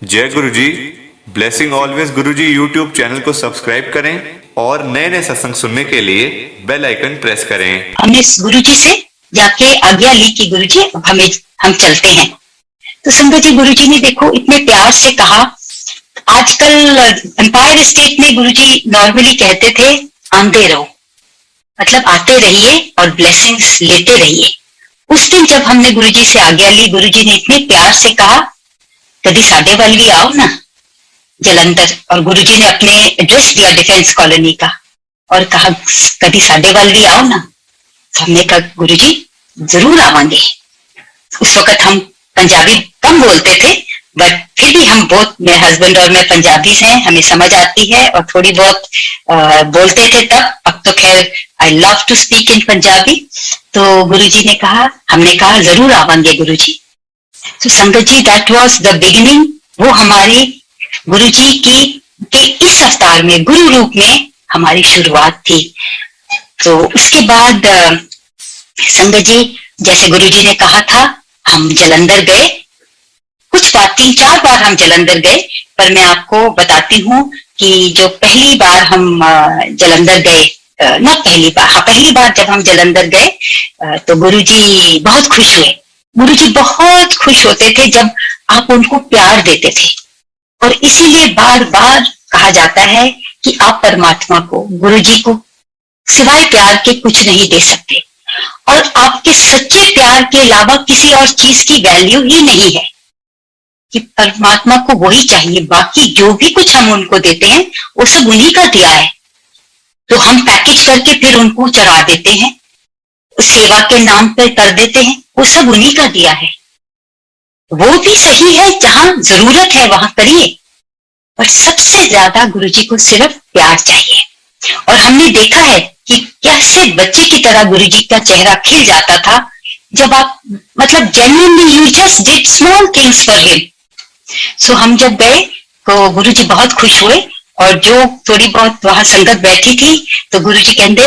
जय गुरु जी। Blessing always गुरु जी YouTube channel को subscribe करें और नए नए सत्संग सुनने के लिए बेल आइकन प्रेस करें। हमने गुरु जी से जाके आज्ञा ली कि गुरु जी हम चलते हैं। तो संगत जी, गुरु जी ने देखो इतने प्यार से कहा। आजकल एम्पायर स्टेट में गुरु जी नॉर्मली कहते थे आंदे रहो, मतलब आते रहिए और ब्लेसिंग्स लेते रहिए। उस दिन जब हमने गुरु जी से आज्ञा ली, गुरु जी ने इतने प्यार से कहा कभी साडे वाल भी आओ ना जलंधर। और गुरु जी ने अपने एड्रेस दिया डिफेंस कॉलोनी का और कहा कभी साडे वाल भी आओ ना। हमने कहा गुरु जी जरूर आवांगे। उस वक्त हम पंजाबी कम बोलते थे, बट फिर भी हम बहुत, मेरे हस्बैंड और मैं पंजाबीज हैं, हमें समझ आती है और थोड़ी बहुत बोलते थे तब। अब तो खैर I love to speak in Punjabi. तो गुरु जी ने कहा, हमने कहा जरूर आवांगे गुरु जी। तो संगत जी, दैट वाज द बिगिनिंग। वो हमारी गुरु जी के इस अवतार में, गुरु रूप में हमारी शुरुआत थी। तो उसके बाद संगत जी, जैसे गुरु जी ने कहा था, हम जलंधर गए। कुछ बार 3-4 बार हम जलंधर गए, पर मैं आपको बताती हूँ कि जो पहली बार हम जलंधर गए, ना पहली बार, हाँ पहली बार जब हम जलंधर गए तो गुरु जी बहुत खुश हुए। गुरु जी बहुत खुश होते थे जब आप उनको प्यार देते थे, और इसीलिए बार बार कहा जाता है कि आप परमात्मा को, गुरु जी को सिवाय प्यार के कुछ नहीं दे सकते, और आपके सच्चे प्यार के अलावा किसी और चीज की वैल्यू ही नहीं है, कि परमात्मा को वही चाहिए। बाकी जो भी कुछ हम उनको देते हैं वो सब उन्हीं का दिया है। तो हम पैकेज करके फिर उनको चढ़ा देते हैं, सेवा के नाम पर कर देते हैं, वो सब उन्हीं का दिया है। वो भी सही है, जहां जरूरत है वहां करिए, पर सबसे ज्यादा गुरु जी को सिर्फ प्यार चाहिए। और हमने देखा है कि कैसे बच्चे की तरह गुरु जी का चेहरा खिल जाता था जब आप, मतलब genuinely you just did small things for him. So हम जब गए तो गुरु जी बहुत खुश हुए, और जो थोड़ी बहुत वहां संगत बैठी थी तो गुरु जी कहते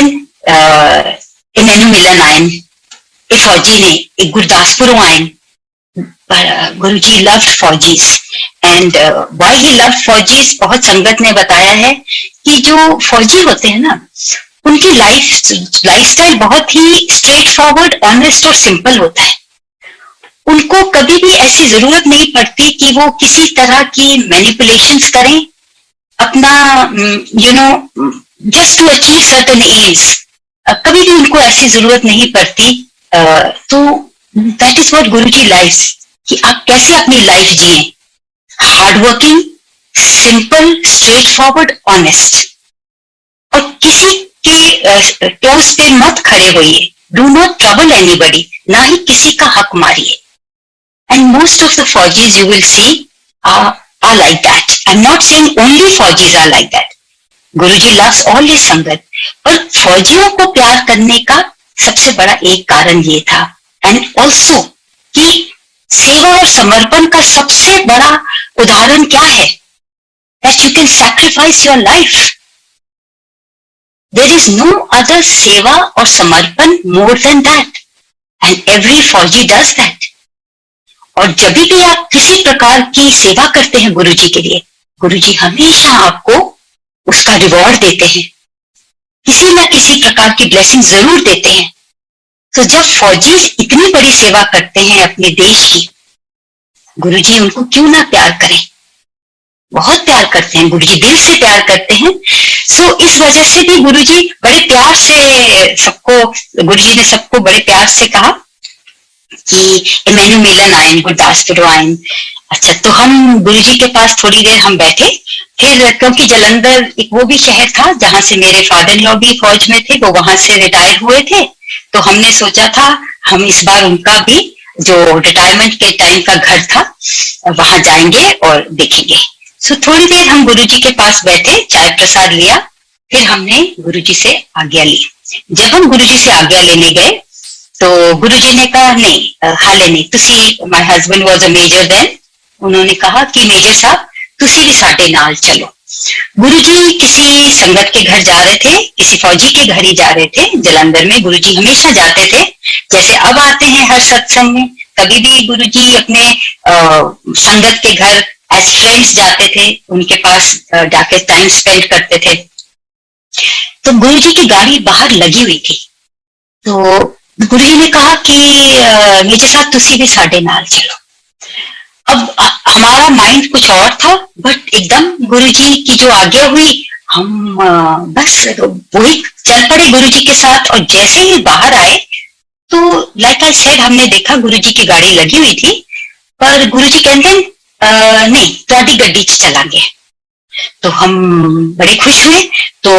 इन्हें मिलन आयन, एक फौजी ने, एक गुरदासपुर आयन। Guru ji loved faujis, and why he loved faujis, बहुत संगत ने बताया है कि जो फौजी होते हैं ना, उनकी लाइफस्टाइल बहुत ही स्ट्रेट फॉरवर्ड, ऑनेस्ट और सिंपल होता है। उनको कभी भी ऐसी जरूरत नहीं पड़ती कि वो किसी तरह की मैनिपुलेशंस करें अपना, just to achieve certain aims. कभी भी उनको ऐसी जरूरत नहीं पड़ती। तो that is what Guru ji life, कि आप कैसे अपनी लाइफ जिए, hard working, simple, straight forward, honest, और किसी के टोस पे मत खड़े होइए। डू नॉट ट्रबल एनीबडी, ना ही किसी का हक मारिए। And most of the faujis you will see are like that. I'm not saying only faujis are like that. Guruji loves all his संगत, पर फौजियों को प्यार करने का सबसे बड़ा एक कारण ये था। एंड ऑल्सो कि सेवा और समर्पण का सबसे बड़ा उदाहरण क्या है? That you can sacrifice your life. There is no other सेवा और समर्पण more than that. And every फौजी does that. और जब भी आप किसी प्रकार की सेवा करते हैं गुरुजी के लिए, गुरुजी हमेशा आपको उसका रिवॉर्ड देते हैं, किसी न किसी प्रकार की ब्लेसिंग जरूर देते हैं। तो जब फौजी इतनी बड़ी सेवा करते हैं अपने देश की, गुरुजी उनको क्यों ना प्यार करें? बहुत प्यार करते हैं गुरुजी, दिल से प्यार करते हैं। सो इस वजह से भी गुरुजी बड़े प्यार से सबको, गुरुजी ने सबको बड़े प्यार से कहा कि इन्हें मिलन आयन, गुरदासपुर आयन। अच्छा, तो हम गुरुजी के पास थोड़ी देर हम बैठे। फिर क्योंकि जलंधर एक वो भी शहर था जहां से मेरे फादर इन लॉ भी फौज में थे, वो वहां से रिटायर हुए थे, तो हमने सोचा था हम इस बार उनका भी जो रिटायरमेंट के टाइम का घर था वहां जाएंगे और देखेंगे। सो थोड़ी देर हम गुरुजी के पास बैठे, चाय प्रसाद लिया, फिर हमने गुरुजी से आज्ञा ली। जब हम गुरुजी से आज्ञा लेने गए तो गुरुजी ने कहा नहीं, हाले नहीं, तुसी, my husband was a major then, उन्होंने कहा कि मेजर साहब तुसी भी साडे नाल चलो। गुरुजी किसी संगत के घर जा रहे थे, किसी फौजी के घर ही जा रहे थे जलंधर में। गुरुजी हमेशा जाते थे, जैसे अब आते हैं हर सत्संग में, कभी भी गुरुजी अपने संगत के घर एज फ्रेंड्स जाते थे, उनके पास जाके टाइम स्पेंड करते थे। तो गुरुजी की गाड़ी बाहर लगी हुई थी, तो गुरुजी ने कहा कि मेरे साथ तुसी भी साढ़े नाल चलो। अब हमारा माइंड कुछ और था, बट एकदम गुरुजी की जो आज्ञा हुई, हम बस वही चल पड़े गुरुजी के साथ। और जैसे ही बाहर आए तो लाइक आई सेड, हमने देखा गुरुजी की गाड़ी लगी हुई थी, पर गुरुजी कहते नहीं, तुहाडी गड्डी च चलांगे। तो हम बड़े खुश हुए। तो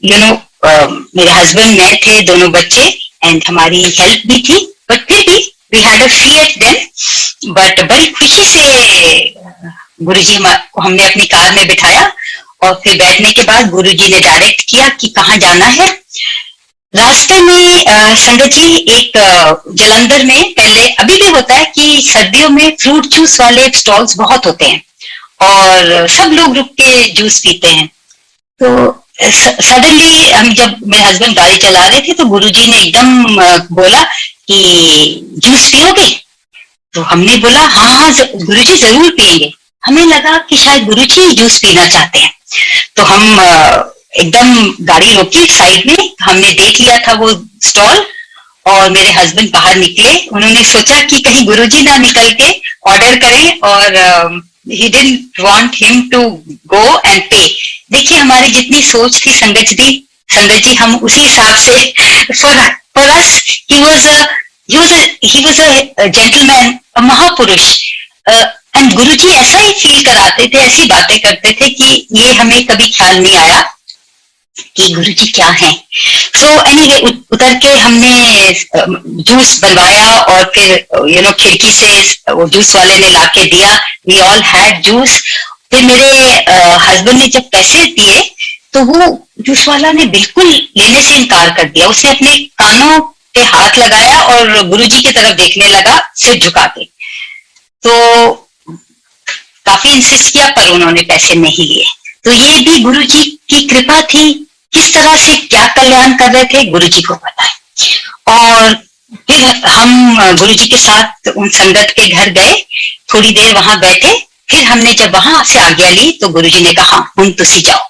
मेरे हस्बैंड, मैं थे, दोनों बच्चे, एंड हमारी हेल्प भी थी, बट फिर भी we had a fear then. But बड़ी खुशी से गुरुजी को हमने अपनी कार में बिठाया, और फिर बैठने के बाद गुरुजी ने डायरेक्ट किया कि कहाँ जाना है। रास्ते में संगत जी, एक जलंधर में पहले, अभी भी होता है कि सर्दियों में फ्रूट जूस वाले स्टॉल्स बहुत होते हैं और सब लोग रुक के जूस पीते हैं। तो सडनली हम, जब मेरे हस्बैंड गाड़ी चला रहे थे, तो गुरुजी ने एकदम बोला कि जूस पियोगे? तो हमने बोला हाँ हाँ गुरुजी जरूर पिएंगे। हमें लगा कि शायद गुरुजी जूस पीना चाहते हैं, तो हम एकदम गाड़ी रोकी साइड में। हमने देख लिया था वो स्टॉल, और मेरे हस्बैंड बाहर निकले। उन्होंने सोचा कि कहीं गुरुजी ना निकल के ऑर्डर करें, और he didn't want him to go and pay। देखिए हमारी जितनी सोच थी संगत जी, हम उसी हिसाब से, for us he was a gentleman, a महापुरुष। एंड गुरुजी ऐसा ही फील कराते थे, ऐसी बातें करते थे कि ये हमें कभी ख्याल नहीं आया कि गुरुजी क्या है। सो एनीवे, उतर के हमने जूस बनवाया, और फिर खिड़की से वो जूस वाले ने लाके दिया। We all had juice. फिर मेरे हस्बैंड ने जब पैसे दिए, तो वो जूस वाला ने बिल्कुल लेने से इनकार कर दिया। उसने अपने कानों पे हाथ लगाया और गुरुजी की तरफ देखने लगा सिर झुका के। तो काफी इंसिस्ट किया, पर उन्होंने पैसे नहीं लिए। तो ये भी गुरुजी की कृपा थी। किस तरह से क्या कल्याण कर रहे थे, गुरुजी को पता है। और फिर हम गुरुजी के साथ उन संगत के घर गए, थोड़ी देर वहां बैठे। फिर हमने जब वहां से आज्ञा ली, तो गुरुजी ने कहा हुन तुसी जाओ।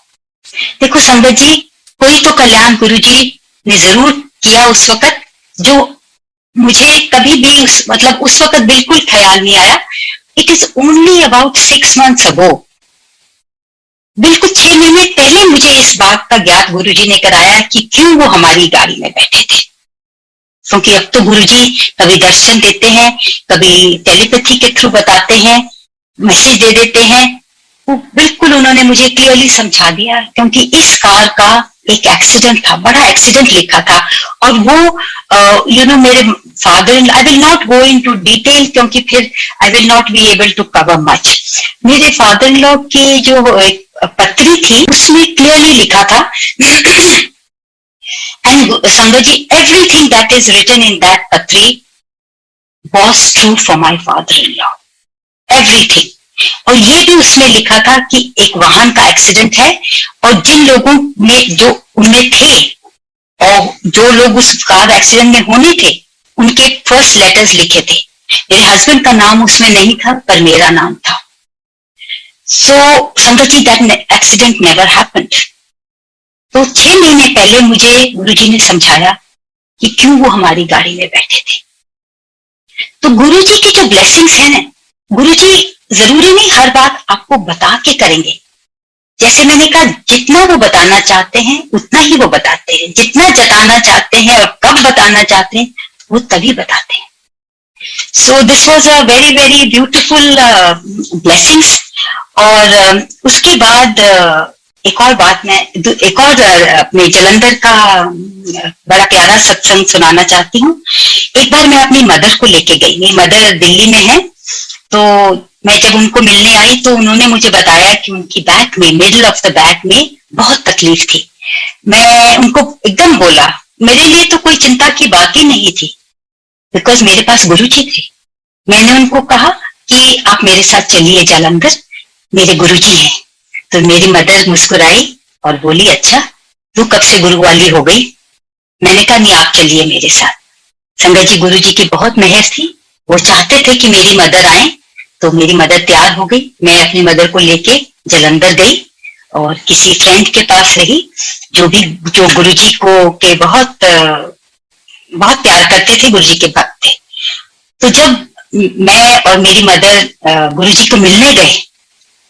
देखो संगत जी, कोई तो कल्याण गुरुजी ने जरूर किया उस वक्त, जो मुझे कभी भी उस वक्त बिल्कुल ख्याल नहीं आया। It is only about 6 months ago, बिल्कुल 6 महीने पहले मुझे इस बात का ज्ञात गुरुजी ने कराया कि क्यों वो हमारी गाड़ी में बैठे थे। क्योंकि अब तो गुरुजी कभी दर्शन देते हैं, कभी टेलीपैथी के थ्रू बताते हैं, मैसेज दे देते हैं। वो बिल्कुल उन्होंने मुझे क्लियरली समझा दिया, क्योंकि इस कार का एक एक्सीडेंट था, बड़ा एक्सीडेंट लिखा था। और वो मेरे father, I will not go in to detail, क्योंकि फिर I will not be able to cover much. मेरे फादर इन लॉ की जो पत्री थी, उसमें क्लियरली लिखा था, and sangat ji, everything that is written in that patri was true for my father in law, everything. और ये भी उसमें लिखा था कि एक वाहन का एक्सीडेंट है, और जिन लोगों में जो उनमें थे, और जो लोग उस कार एक्सीडेंट में होने थे, उनके फर्स्ट लेटर्स लिखे थे। मेरे हस्बैंड का नाम उसमें नहीं था, पर मेरा नाम था। सो संगत जी, दैट एक्सीडेंट नेवर हैपेंड। तो 6 महीने पहले मुझे गुरुजी ने समझाया कि क्यों वो हमारी गाड़ी में बैठे थे। तो गुरुजी की जो ब्लेसिंग्स है ना, गुरुजी जरूरी नहीं हर बात आपको बता के करेंगे। जैसे मैंने कहा, जितना वो बताना चाहते हैं उतना ही वो बताते हैं, जितना जताना चाहते हैं और कब बताना चाहते हैं वो तभी बताते हैं। So this was a very very beautiful blessings. और उसके बाद एक और बात, मैं एक और अपने जलंधर का बड़ा प्यारा सत्संग सुनाना चाहती हूँ। एक बार मैं अपनी मदर को लेके गई, मेरी मदर दिल्ली में है। तो मैं जब उनको मिलने आई, तो उन्होंने मुझे बताया कि उनकी बैक में, मिडिल ऑफ द बैक में बहुत तकलीफ थी। मैं उनको एकदम बोला, मेरे लिए तो कोई चिंता की बात ही नहीं थी, बिकॉज मेरे पास गुरुजी थे। मैंने उनको कहा कि आप मेरे साथ चलिए जलंधर, मेरे गुरुजी हैं। तो मेरी मदर मुस्कुराई और बोली, अच्छा तू कब से गुरु वाली हो गई? मैंने कहा नहीं, आप चलिए मेरे साथ। संगत जी, गुरुजी की बहुत मेहर थी, वो चाहते थे कि मेरी मदर आए। तो मेरी मदर तैयार हो गई, मैं अपनी मदर को लेके जलंधर गई और किसी फ्रेंड के पास रही जो गुरुजी को के बहुत बहुत प्यार करते थे, गुरुजी के भक्त थे। तो जब मैं और मेरी मदर गुरुजी को मिलने गए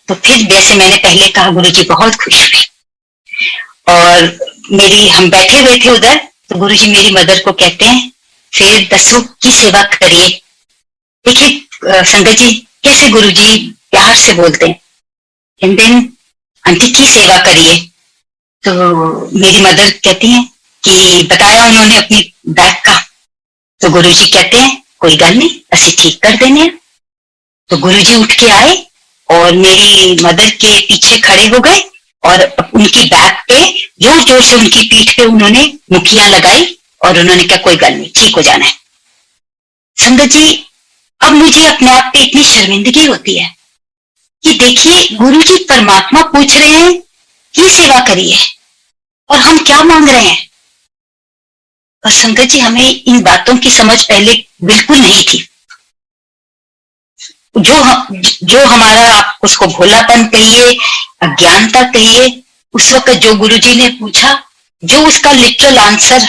तो फिर जैसे मैंने पहले कहा गुरुजी बहुत खुश हुए और हम बैठे हुए थे उधर, तो गुरुजी मेरी मदर को कहते हैं फिर दसो की सेवा करिए। देखिए संगत जी कैसे गुरुजी प्यार से बोलते हैं, कहते हैं आंटी की सेवा करिए। तो मेरी मदर कहती हैं कि बताया उन्होंने अपनी बैक का, तो गुरुजी कहते हैं कोई गल नहीं असि ठीक कर देने। तो गुरुजी उठ के आए और मेरी मदर के पीछे खड़े हो गए और उनकी बैक पे जोर जोर से उनकी पीठ पे उन्होंने मुखियां लगाई और उन्होंने कहा कोई गल नहीं ठीक हो जाना है। संगत जी अब मुझे अपने आप पे इतनी शर्मिंदगी होती है कि देखिए गुरुजी परमात्मा पूछ रहे हैं कि सेवा करिए और हम क्या मांग रहे हैं। और संगत जी हमें इन बातों की समझ पहले बिल्कुल नहीं थी। जो हमारा आप उसको भोलापन कहिए, अज्ञानता कहिए, उस वक्त जो गुरुजी ने पूछा, जो उसका लिटरल आंसर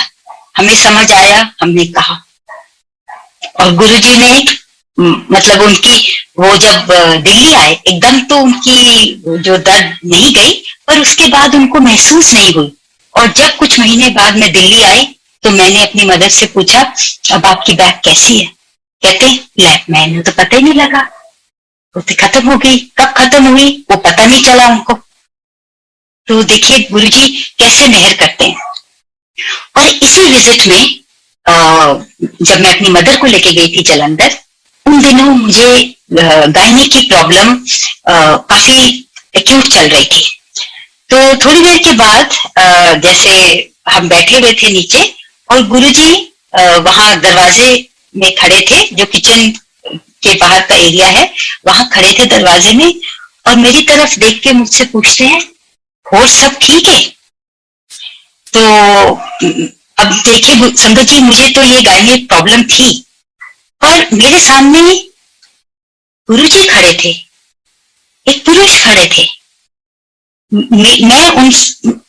हमें समझ आया हमने कहा। और गुरुजी ने मतलब उनकी वो जब दिल्ली आए एकदम तो उनकी जो दर्द नहीं गई, पर उसके बाद उनको महसूस नहीं हुई। और जब कुछ महीने बाद मैं दिल्ली आई तो मैंने अपनी मदर से पूछा अब आपकी बैक कैसी है। कहते ले मैंने तो पता ही नहीं लगा, उससे खत्म हो गई। कब खत्म हुई वो पता नहीं चला उनको। तो देखिए गुरुजी कैसे मेहर करते हैं। और इसी विजिट में जब मैं अपनी मदर को लेके गई थी जलंधर, उन दिनों मुझे गायनी की प्रॉब्लम काफी एक्यूट चल रही थी। तो थोड़ी देर के बाद जैसे हम बैठे हुए थे नीचे और गुरुजी वहां दरवाजे में खड़े थे, जो किचन के बाहर का एरिया है वहां खड़े थे दरवाजे में, और मेरी तरफ देख के मुझसे पूछते हैं और सब ठीक है। तो अब देखिए संगत जी मुझे तो ये गायनी प्रॉब्लम थी और मेरे सामने गुरुजी खड़े थे, एक पुरुष खड़े थे।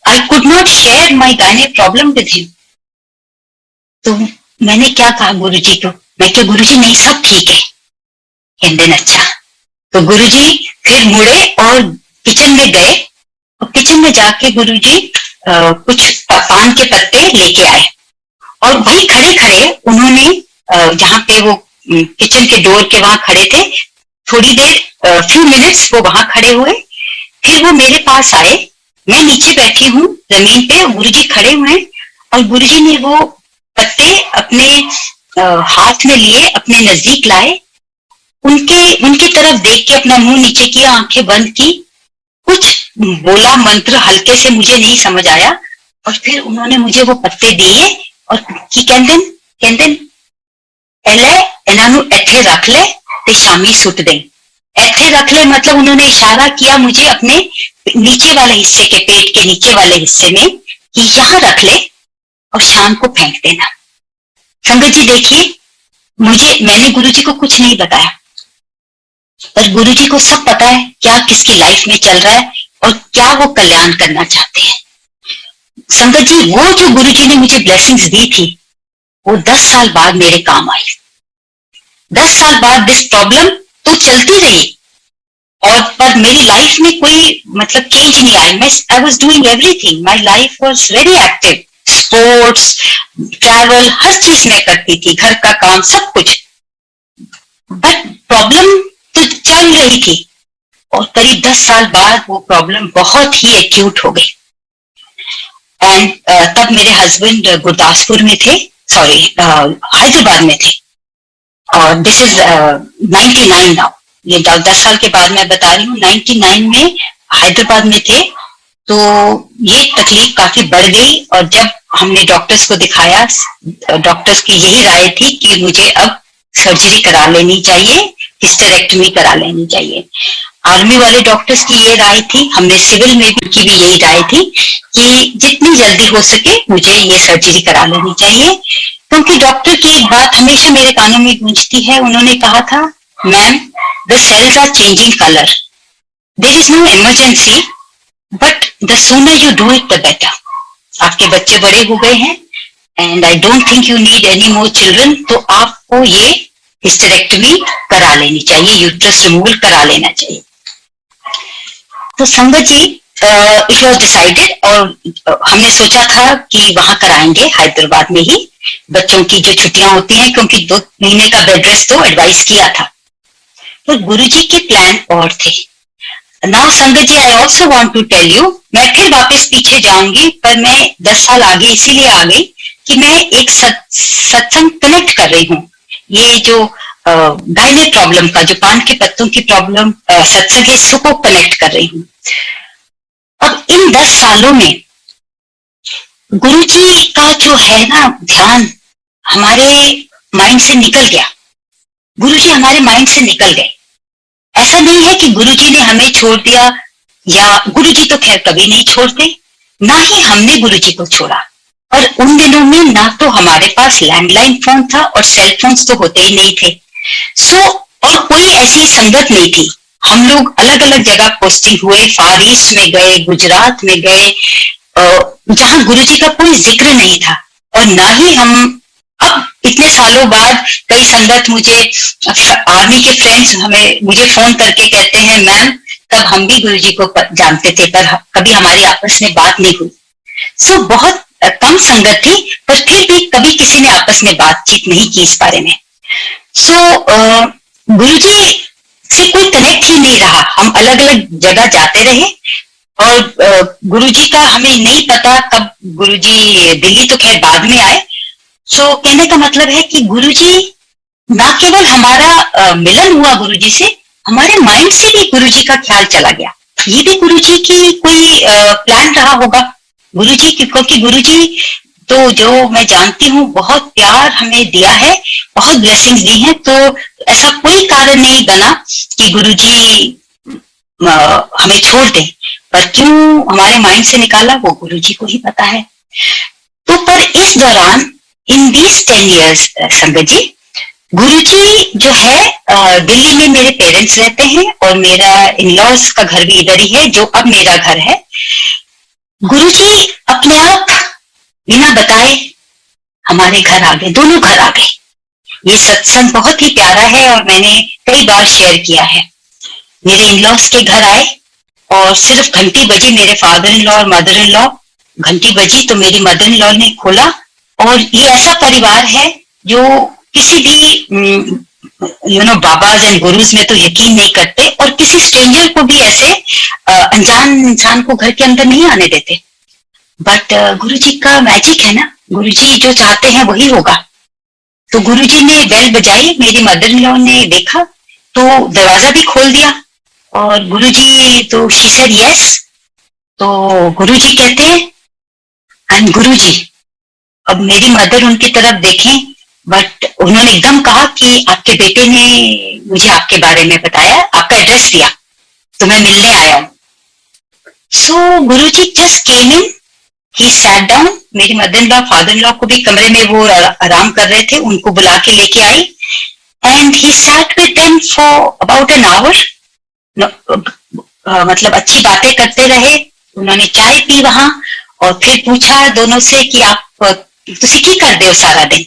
I could not share my gynae problem with him. तो मैंने क्या कहा गुरुजी को, मैं क्या गुरुजी नहीं सब ठीक है। कहते अच्छा। तो गुरुजी फिर मुड़े और किचन में गए और किचन में जाके गुरुजी कुछ पान के पत्ते लेके आए और वही खड़े खड़े उन्होंने जहाँ पे वो किचन के डोर के वहां खड़े थे, थोड़ी देर फ्यू मिनट्स वो वहां खड़े हुए, फिर वो मेरे पास आए। मैं नीचे बैठी हूँ जमीन पे, गुरुजी खड़े हुए और गुरुजी ने वो पत्ते अपने हाथ में लिए, अपने नजदीक लाए, उनकी तरफ देख के अपना मुंह नीचे किया, आंखें बंद की, कुछ बोला मंत्र हल्के से, मुझे नहीं समझ आया। और फिर उन्होंने मुझे वो पत्ते दिए और की कहते एले इन्हां एथे रख ले ते शामी सुट दे। एथे रख ले मतलब उन्होंने इशारा किया मुझे अपने नीचे वाले हिस्से के, पेट के नीचे वाले हिस्से में, कि यहां रख ले और शाम को फेंक देना। संगत जी देखिए मैंने गुरुजी को कुछ नहीं बताया, पर गुरुजी को सब पता है क्या किसकी लाइफ में चल रहा है और क्या वो कल्याण करना चाहते हैं। संगत जी वो जो गुरुजी ने मुझे ब्लेसिंग्स दी थी वो 10 साल बाद मेरे काम आई। 10 साल बाद दिस प्रॉब्लम तो चलती रही और पर मेरी लाइफ में कोई मतलब चेंज नहीं आया। I was doing everything, my life was very active, sports, travel, हर चीज मैं करती थी, घर का काम सब कुछ, बट प्रॉब्लम तो चल रही थी। और करीब 10 साल बाद वो प्रॉब्लम बहुत ही एक्यूट हो गई। एंड तब मेरे हस्बैंड गुरदासपुर में थे, सॉरी हैदराबाद में थे, और दिस इज 99 नाउ, ये 10 साल के बाद मैं बता रही हूँ। 99 में हैदराबाद में थे, तो ये तकलीफ काफी बढ़ गई। और जब हमने डॉक्टर्स को दिखाया, डॉक्टर्स की यही राय थी कि मुझे अब सर्जरी करा लेनी चाहिए, हिस्टेरेक्टमी करा लेनी चाहिए। आर्मी वाले डॉक्टर्स की ये राय थी, हमने सिविल में की भी यही राय थी कि जितनी जल्दी हो सके मुझे ये सर्जरी करा लेनी चाहिए। क्योंकि डॉक्टर की एक बात हमेशा मेरे कानों में गूंजती है, उन्होंने कहा था ma'am the cells are changing color. There is no emergency, but the sooner you do it, the better. आपके बच्चे बड़े हो गए हैं and I don't think you need any more children, तो आपको ये हिस्टेरेक्टमी करा लेनी चाहिए, यूट्रस रिमूवल करा लेना चाहिए. तो संगत जी इट वॉज डिसाइडेड, और हमने सोचा था कि वहां कराएंगे हैदराबाद में ही, बच्चों की जो छुट्टियां होती हैं, क्योंकि 2 महीने का बेड रेस्ट तो एडवाइस किया था. तो गुरुजी के प्लान और थे. Now sangat ji, I also want to tell you, मैं फिर वापस पीछे जाऊंगी, पर मैं 10 साल आगे इसीलिए आ गई कि मैं एक सत्संग कनेक्ट कर रही हूँ. ये जो गायने प्रॉब्लम का, जो पान के पत्तों की प्रॉब्लम सत्संग है, इसको कनेक्ट कर रही हूँ. अब इन 10 सालों में गुरुजी का जो है ना ध्यान हमारे माइंड से निकल गया. गुरुजी हमारे माइंड से निकल गए. ऐसा नहीं है कि गुरुजी ने हमें छोड़ दिया, या गुरुजी तो खैर कभी नहीं छोड़ते, ना ही हमने गुरुजी को छोड़ा. और उन दिनों में ना तो हमारे पास लैंडलाइन फोन था और सेल फोन्स तो होते ही नहीं थे. और कोई ऐसी संगत नहीं थी. हम लोग अलग अलग जगह पोस्टिंग हुए, फार ईस्ट में गए, गुजरात में गए, जहां गुरुजी का कोई जिक्र नहीं था. और ना ही हम अब इतने सालों बाद कई संगत मुझे, आर्मी के फ्रेंड्स मुझे फोन करके कहते हैं, मैम तब हम भी गुरुजी को जानते थे, पर कभी हमारी आपस में बात नहीं हुई. बहुत कम संगत थी, पर फिर भी कभी किसी ने आपस में बातचीत नहीं की इस बारे में. गुरुजी से कोई कनेक्ट ही नहीं रहा. हम अलग अलग जगह जाते रहे, और गुरुजी का हमें नहीं पता कब गुरुजी दिल्ली तो खैर बाद में आए. कहने का मतलब है कि गुरुजी ना केवल हमारा मिलन हुआ गुरुजी से, हमारे माइंड से भी गुरुजी का ख्याल चला गया. ये भी गुरुजी की कोई प्लान रहा होगा. गुरुजी क्योंकि गुरुजी तो जो मैं जानती हूँ बहुत प्यार हमें दिया है, बहुत ब्लेसिंग्स दी हैं, तो ऐसा कोई कारण नहीं बना कि गुरुजी हमें छोड़ दें. पर क्यों हमारे माइंड से निकाला वो गुरुजी को ही पता है. तो पर इस दौरान इन दीज 10 years संगत जी, गुरुजी जो है दिल्ली में मेरे पेरेंट्स रहते हैं, और मेरा इन-लॉज का घर भी इधर ही है, जो अब मेरा घर है. गुरुजी अपने आप बिना बताए हमारे घर आ गए, दोनों घर आ गए. ये सत्संग बहुत ही प्यारा है और मैंने कई बार शेयर किया है. मेरे इन-लॉज के घर आए और सिर्फ घंटी बजी, मेरे फादर इन लॉ और मदर इन लॉ, घंटी बजी तो मेरी मदर इन लॉ ने खोला. और ये ऐसा परिवार है जो किसी भी बाबाज एंड गुरुज में तो यकीन नहीं करते, और किसी स्ट्रेंजर को भी ऐसे अनजान इंसान को घर के अंदर नहीं आने देते. बट गुरुजी का मैजिक है ना, गुरुजी जो चाहते हैं वही होगा. तो गुरुजी ने बेल बजाई, मेरी मदर इन लॉ ने देखा तो दरवाजा भी खोल दिया, और गुरुजी तो शी सेड यस. तो गुरुजी कहते हैं आई एम गुरुजी. अब मेरी मदर उनकी तरफ देखें, बट उन्होंने एकदम कहा कि आपके बेटे ने मुझे आपके बारे में बताया, आपका एड्रेस दिया, तो मैं मिलने आया हूं. Guruji just came in, he sat down. मेरी mother in law, father in law को भी कमरे में वो आराम कर रहे थे, उनको बुला के लेके आई, and he sat with them for about an hour. मतलब अच्छी बातें करते रहे. उन्होंने चाय पी वहां, और फिर पूछा दोनों से कि आप तुसी की करते हो सारा दिन,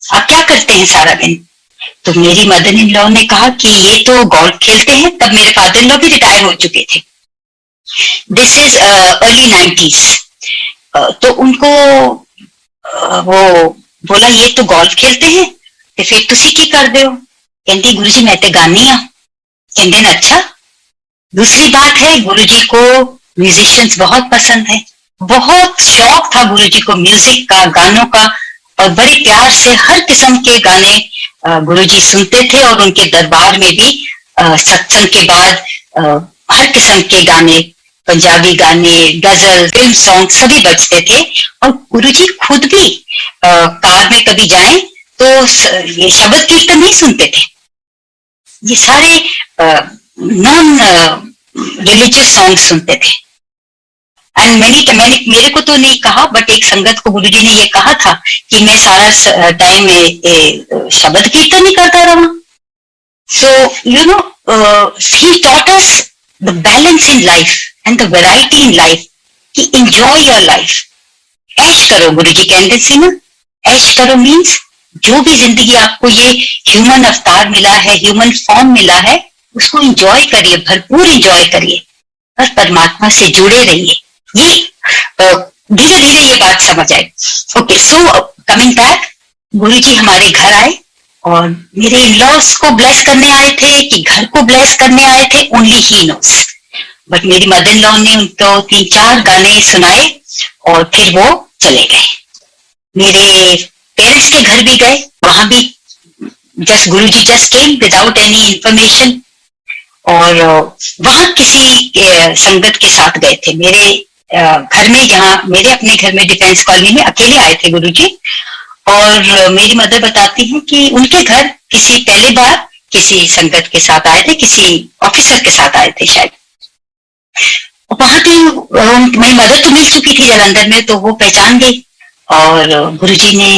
आप क्या करते हैं सारा दिन. तो मेरी मदर इन लॉ ने कहा कि ये तो गोल्फ खेलते हैं. तब मेरे फादर इन लॉ भी रिटायर हो चुके थे. This is early 90s. तो उनको वो बोला ये तो गोल्फ खेलते हैं, तो फिर तुसी की कर दे हो. कहती गुरुजी मैं तो गानी हाँ. कहते अच्छा. दूसरी बात है, गुरुजी को म्यूजिशियंस बहुत पसंद है, बहुत शौक था गुरुजी को म्यूजिक का, गानों का, और बड़े प्यार से हर किस्म के गाने गुरुजी सुनते थे. और उनके दरबार में भी सत्संग के बाद हर किस्म के गाने, पंजाबी गाने, गजल, फिल्म सॉन्ग सभी बजते थे. और गुरुजी खुद भी कार में कभी जाएं तो ये शब्द कीर्तन नहीं सुनते थे, ये सारे नॉन रिलीजियस सॉन्ग सुनते थे. एंड मेरे को तो नहीं कहा, बट एक संगत को गुरुजी ने ये कहा था कि मैं सारा टाइम शब्द कीर्तन ही करता रहा. he taught us the balance in life and the variety in life कि enjoy your life. ऐश करो, गुरु जी कहते थे ना, ऐश करो मीन्स जो भी जिंदगी आपको ये ह्यूमन अवतार मिला है, ह्यूमन फॉर्म मिला है, उसको इंजॉय करिए, भरपूर इंजॉय करिए और परमात्मा से जुड़े रहिए. ये धीरे धीरे ये बात समझ आए. ओके, सो कमिंग बैक, गुरु जी हमारे घर आए और मेरे इन-लॉज को ब्लेस करने आए थे कि घर को ब्लेस करने आए थे, ओनली ही नोस. बट मेरी मदर इन लॉ ने उनको 3-4 गाने सुनाए और फिर वो चले गए. मेरे पेरेंट्स के घर भी गए, वहां भी just Guru ji just came without any information और वहां किसी संगत के साथ गए थे. मेरे घर में, यहाँ मेरे अपने घर में डिफेंस कॉलोनी में अकेले आए थे गुरु जी. और मेरी मदर बताती हैं कि उनके घर किसी पहली बार किसी संगत के साथ आए थे, किसी ऑफिसर के साथ आए थे शायद. वहां पे मेरी मदर तो मिल चुकी थी जालंधर में, तो वो पहचान गई और गुरुजी ने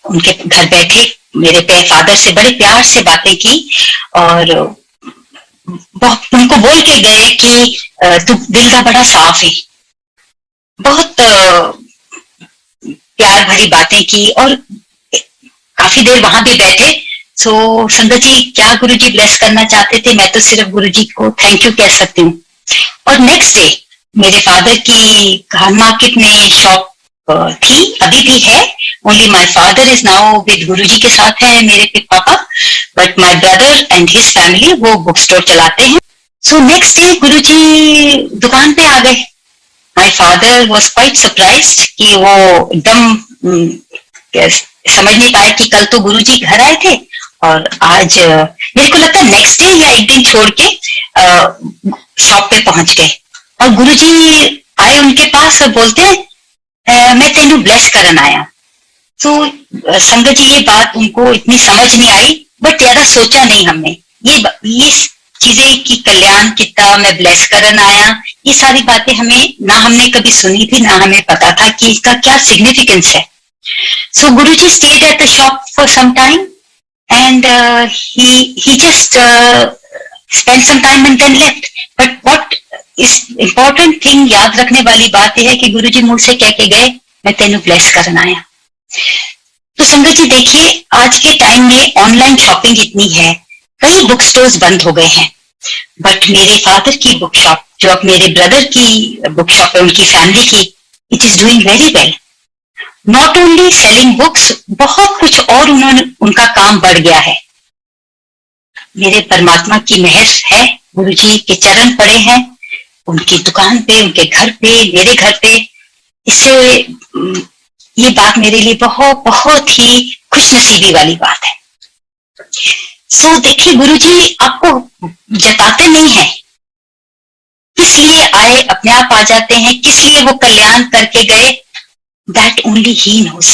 उनके घर बैठे मेरे फादर से बड़े प्यार से बातें की और उनको बोल के गए कि तू दिल का बड़ा साफ है. बहुत प्यार भरी बातें की और काफी देर वहां भी बैठे. सो संगत जी, क्या गुरुजी ब्लेस करना चाहते थे? मैं तो सिर्फ गुरुजी को थैंक यू कह सकती हूँ. और नेक्स्ट डे मेरे फादर की खान मार्केट में शॉप थी, अभी भी है. Only my father is now with Guruji के साथ है, मेरे पापा, but my brother and his family वो बुक स्टोर चलाते हैं. सो नेक्स्ट डे गुरुजी दुकान पे आ गए. My father was quite surprised कि वो एकदम समझ नहीं पाए कि कल तो गुरुजी घर आए थे और आज मेरे को लगता है नेक्स्ट डे या एक दिन छोड़ के शॉप पे पहुंच गए. और गुरुजी आए उनके पास और बोलते हैं मैं तेनू ब्लेस करन आया. तो संगत जी ये बात उनको इतनी समझ नहीं आई, बट ज्यादा सोचा नहीं हमने. ये चीजें कि कल्याण कितना, मैं ब्लेस करन आया, ये सारी बातें हमें ना हमने कभी सुनी थी, ना हमें पता था कि इसका क्या सिग्निफिकेंस है. So Guruji stayed at the shop for some time and he just spent some time and then left. But what is important thing, याद रखने वाली बात यह है कि गुरुजी मुझसे कह के गए मैं तेनू ब्लेस करना आया. तो संगत जी देखिए, आज के टाइम में ऑनलाइन शॉपिंग इतनी है, कई बुक स्टोर्स बंद हो गए हैं, बट मेरे फादर की बुक शॉप, जो अब मेरे ब्रदर की बुक शॉप है, उनकी फैमिली की, it is doing very well. Not only selling books, बहुत कुछ और उनका काम बढ़ गया है. मेरे परमात्मा की मेहर है, गुरुजी के चरण पड़े हैं उनकी दुकान पे, उनके घर पे, मेरे घर पे. इससे ये बात मेरे लिए बहुत बहुत ही खुशनसीबी वाली बात है. सो देखिए, गुरुजी आपको जताते नहीं है किस लिए आए, अपने आप आ जाते हैं. किस लिए वो कल्याण करके गए, that only he knows.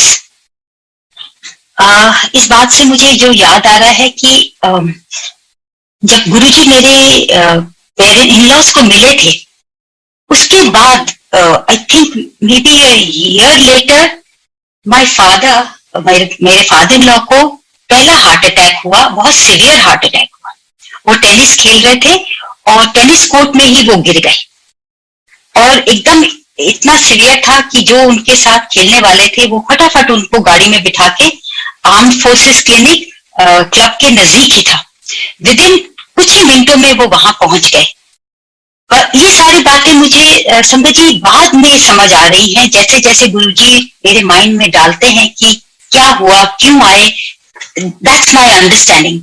इस बात से मुझे जो याद आ रहा है कि जब गुरुजी मेरे पेरेंट इन-लॉज को मिले थे, उसके बाद I think may be a year later my father, मेरे फादर इन लॉ को पहला हार्ट अटैक हुआ, बहुत सीवियर हार्ट अटैक हुआ. वो टेनिस खेल रहे थे और टेनिस कोर्ट में ही वो गिर गए और एकदम इतना सीवियर था कि जो उनके साथ खेलने वाले थे वो फटाफट उनको गाड़ी में बिठा के आर्म फोर्सेस क्लिनिक क्लब के नजदीक ही था, विद इन कुछ ही मिनटों में वो वहां पहुंच गए. ये सारी बातें मुझे संगत जी बाद में समझ आ रही हैं, जैसे जैसे गुरुजी मेरे माइंड में डालते हैं कि क्या हुआ, क्यों आए. That's my understanding.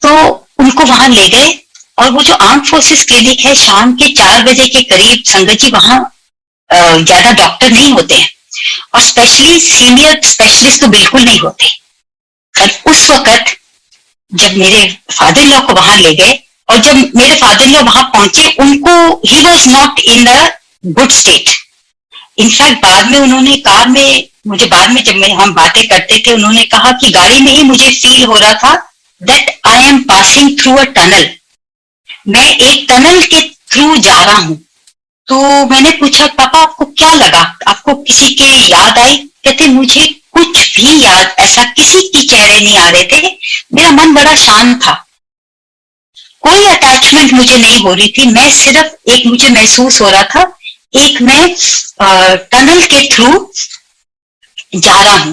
तो उनको वहां ले गए और वो जो आर्म फोर्सेस क्लिनिक है, शाम के 4 बजे के करीब संगत जी वहां ज्यादा डॉक्टर नहीं होते हैं और स्पेशली सीनियर स्पेशलिस्ट तो बिल्कुल नहीं होते. और उस वक्त जब मेरे फादर इन लॉ को वहां ले गए और जब मेरे फादर इन लॉ वहां पहुंचे, उनको he was not in the good state. In fact बाद में उन्होंने कार में मुझे, बाद में जब हम बातें करते थे, उन्होंने कहा कि गाड़ी में ही मुझे फील हो रहा था that I am passing through a tunnel. मैं एक टनल के थ्रू जा रहा हूं. तो मैंने पूछा, पापा आपको क्या लगा, आपको किसी के याद आई? कहते मुझे कुछ भी याद, ऐसा किसी के चेहरे नहीं आ रहे थे, मेरा मन बड़ा शांत था. कोई अटैचमेंट मुझे नहीं हो रही थी, मैं सिर्फ एक मुझे महसूस हो रहा था, एक मैं टनल के थ्रू जा रहा हूं।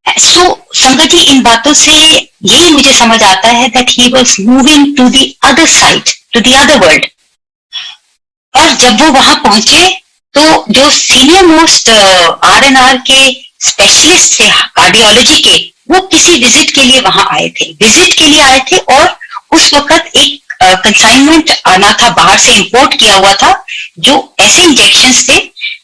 सो संगत जी, इन बातों से यही मुझे समझ आता है that he was moving to the other side, to the other world. और जब वो वहां पहुंचे तो जो senior most R K specialist थे कार्डियोलॉजी के, वो किसी विजिट के लिए वहां आए थे, विजिट के लिए आए थे। और उस वक्त एक कंसाइनमेंट आना था, बाहर से इंपोर्ट किया हुआ था, जो ऐसे इंजेक्शंस थे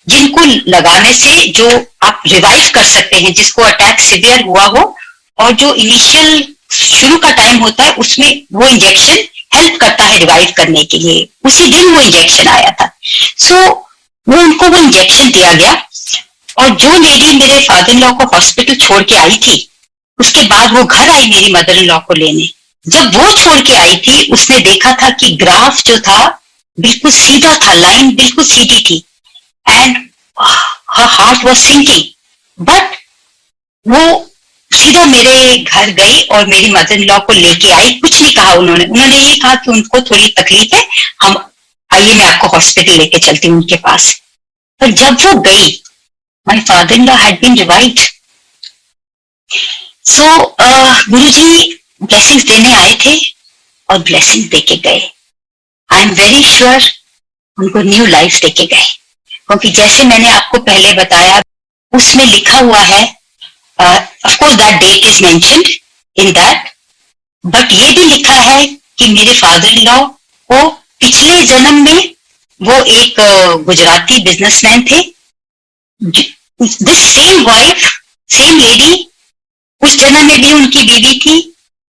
जिनको लगाने से जो आप रिवाइव कर सकते हैं, जिसको अटैक सिवियर हुआ हो और जो इनिशियल शुरू का टाइम होता है उसमें वो इंजेक्शन हेल्प करता है रिवाइव करने के लिए। उसी दिन वो इंजेक्शन आया था। सो वो उनको वो इंजेक्शन दिया गया। और जो लेडी मेरे फादर इन लॉ को हॉस्पिटल छोड़ के आई थी, उसके बाद वो घर आई मेरी मदर इन लॉ को लेने। जब वो छोड़ के आई थी, उसने देखा था कि ग्राफ जो था बिल्कुल सीधा था, लाइन बिल्कुल सीधी थी, and her heart was sinking. But वो सीधा मेरे घर गई और मेरी मदर इन लॉ को लेके आई। कुछ नहीं कहा उन्होंने ये कहा कि उनको थोड़ी तकलीफ है, हम आइए मैं आपको हॉस्पिटल लेके चलती हूँ उनके पास। पर जब वो गई, my father in law had been revived. So Guruji blessings देने आए थे और ब्लेसिंग देके गए। आई एम वेरी श्योर उनको न्यू लाइफ देके गए, क्योंकि जैसे मैंने आपको पहले बताया, उसमें लिखा हुआ है, of course that date is mentioned in that, but ये भी लिखा है कि मेरे फादर इन लॉ को पिछले जन्म में वो एक गुजराती बिजनेसमैन थे। This same wife, same lady, उस जन्म में भी उनकी बीवी थी,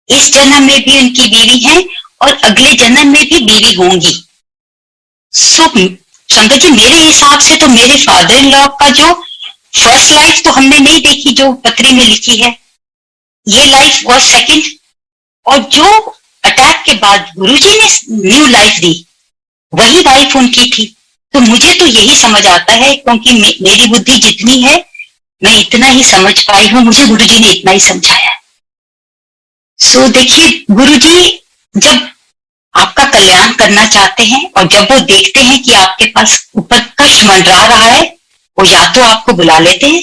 इस जन्म में भी उनकी बीवी है और अगले जन्म में भी बीवी होंगी। सो संगत जी, मेरे हिसाब से तो मेरे फादर इन लॉ का जो फर्स्ट लाइफ तो हमने नहीं देखी जो पत्री में लिखी है, ये लाइफ वाज सेकंड। और जो अटैक के बाद गुरुजी ने न्यू लाइफ दी, वही लाइफ उनकी थी। तो मुझे तो यही समझ आता है, क्योंकि मेरी बुद्धि जितनी है मैं इतना ही समझ पाई हूं, मुझे गुरुजी ने इतना ही समझाया। सो देखिए, गुरुजी जब आपका कल्याण करना चाहते हैं और जब वो देखते हैं कि आपके पास ऊपर कष्ट मंडरा रहा है, वो या तो आपको बुला लेते हैं,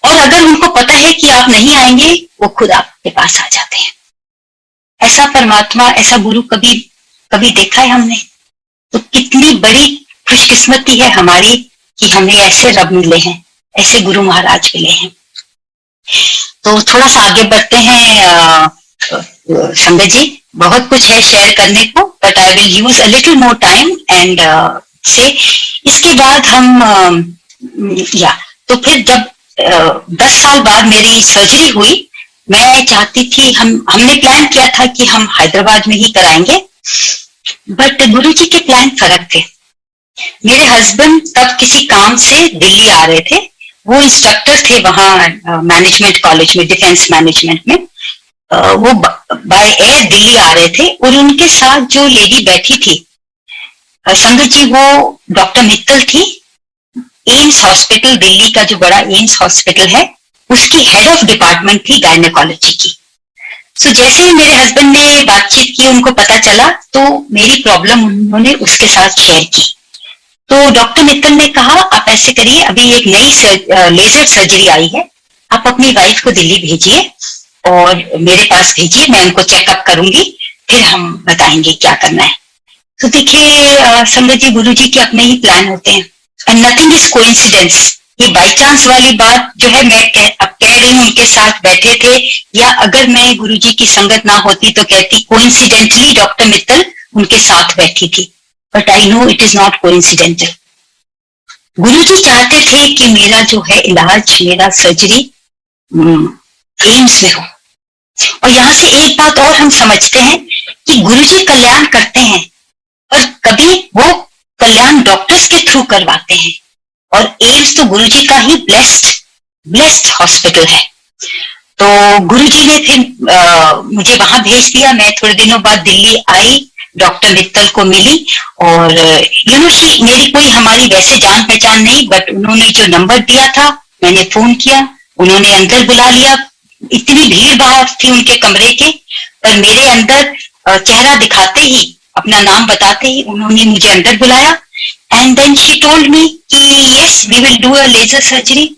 और अगर उनको पता है कि आप नहीं आएंगे, वो खुद आपके पास आ जाते हैं। ऐसा परमात्मा, ऐसा गुरु कभी कभी देखा है हमने? तो कितनी बड़ी खुशकिस्मती है हमारी कि हमें ऐसे रब मिले हैं, ऐसे गुरु महाराज मिले हैं। तो थोड़ा सा आगे बढ़ते हैं संगत जी, बहुत कुछ है शेयर करने को, but I will use a little more time and से इसके बाद हम तो फिर जब 10 साल बाद मेरी सर्जरी हुई, मैं चाहती थी, हमने प्लान किया था कि हम हैदराबाद में ही कराएंगे, बट गुरुजी के प्लान फर्क थे। मेरे हस्बैंड तब किसी काम से दिल्ली आ रहे थे, वो इंस्ट्रक्टर थे वहां मैनेजमेंट कॉलेज में, डिफेंस मैनेजमेंट में। वो बाय एयर दिल्ली आ रहे थे, और उनके साथ जो लेडी बैठी थी संगत जी, वो डॉक्टर मित्तल थी। एम्स हॉस्पिटल, दिल्ली का जो बड़ा एम्स हॉस्पिटल है, उसकी हेड ऑफ डिपार्टमेंट थी गायनेकोलॉजी की। सो जैसे ही मेरे हस्बैंड ने बातचीत की, उनको पता चला, तो मेरी प्रॉब्लम उन्होंने उसके साथ शेयर की। तो डॉक्टर मित्तल ने कहा, आप ऐसे करिए, अभी एक नई लेजर सर्जरी आई है, आप अपनी वाइफ को दिल्ली भेजिए और मेरे पास भेजिए, मैं उनको चेकअप करूंगी, फिर हम बताएंगे क्या करना है। तो देखिए संगत जी, गुरु जी के अपने ही प्लान होते हैं, एंड नथिंग इज कोइंसिडेंस। ये बाई चांस वाली बात जो है, मैं अब कह रही हूँ उनके साथ बैठे थे, या अगर मैं गुरु जी की संगत ना होती तो कहती कोइंसिडेंटली डॉक्टर मित्तल उनके साथ बैठी थी, but I know it is not coincidental. गुरु जी चाहते थे कि मेरा जो है इलाज, मेरा सर्जरी एम्स में हो। और यहां से एक बात और हम समझते हैं कि गुरु जी कल्याण करते हैं, और कभी वो कल्याण डॉक्टर्स के थ्रू करवाते हैं, और एम्स तो गुरु जी का ही ब्लेस्ड हॉस्पिटल है। तो गुरु जी ने फिर मुझे वहां भेज दिया। मैं थोड़े दिनों बाद दिल्ली आई, डॉक्टर मित्तल को मिली, और मेरी कोई हमारी वैसे जान पहचान नहीं, बट उन्होंने जो नंबर दिया था, मैंने फोन किया, उन्होंने अंदर बुला लिया। इतनी भीड़ भाड़ थी उनके कमरे के, पर मेरे अंदर चेहरा दिखाते ही, अपना नाम बताते ही उन्होंने मुझे अंदर बुलाया and then she told me कि yes we will do a laser surgery.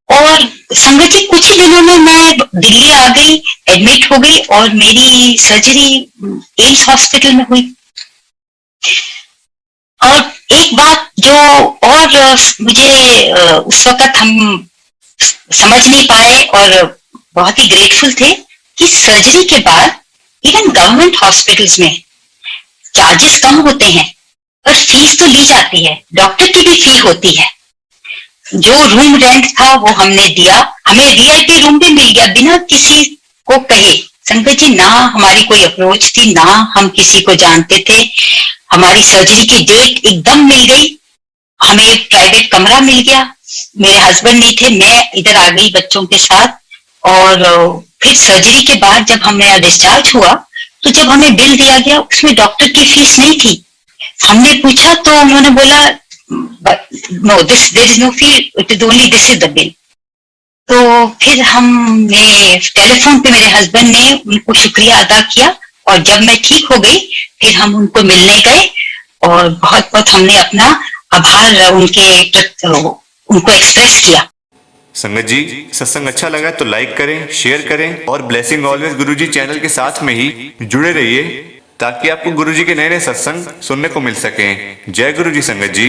और संगत जी कुछ ही दिनों में मैं दिल्ली आ गई, एडमिट हो गई और मेरी सर्जरी एम्स हॉस्पिटल में हुई। और एक बात जो और मुझे उस वक्त हम समझ नहीं पाए और बहुत ही ग्रेटफुल थे कि सर्जरी के बाद इवन गवर्नमेंट हॉस्पिटल्स में चार्जेस कम होते हैं पर फीस तो ली जाती है, डॉक्टर की भी फी होती है। जो रूम रेंट था वो हमने दिया, हमें वीआईपी रूम भी मिल गया बिना किसी को कहे। संगत जी ना हमारी कोई अप्रोच थी, ना हम किसी को जानते थे। हमारी सर्जरी की डेट एकदम मिल गई, हमें प्राइवेट कमरा मिल गया। मेरे हस्बैंड नहीं थे, मैं इधर आ गई बच्चों के साथ। और फिर सर्जरी के बाद जब हमें डिस्चार्ज हुआ तो जब हमें बिल दिया गया उसमें डॉक्टर की फीस नहीं थी। हमने पूछा तो उन्होंने बोला no this there is no fee, it is only this is the bill. तो फिर हमने टेलीफोन पे मेरे हस्बैंड ने उनको शुक्रिया अदा किया और जब मैं ठीक हो गई फिर हम उनको मिलने गए और बहुत बहुत हमने अपना आभार उनको एक्सप्रेस किया। संगत जी सत्संग अच्छा लगा तो लाइक करें, शेयर करें और ब्लेसिंग ऑलवेज गुरुजी चैनल के साथ में ही जुड़े रहिए ताकि आपको गुरुजी के नए नए सत्संग सुनने को मिल सके। जय गुरुजी संगत जी।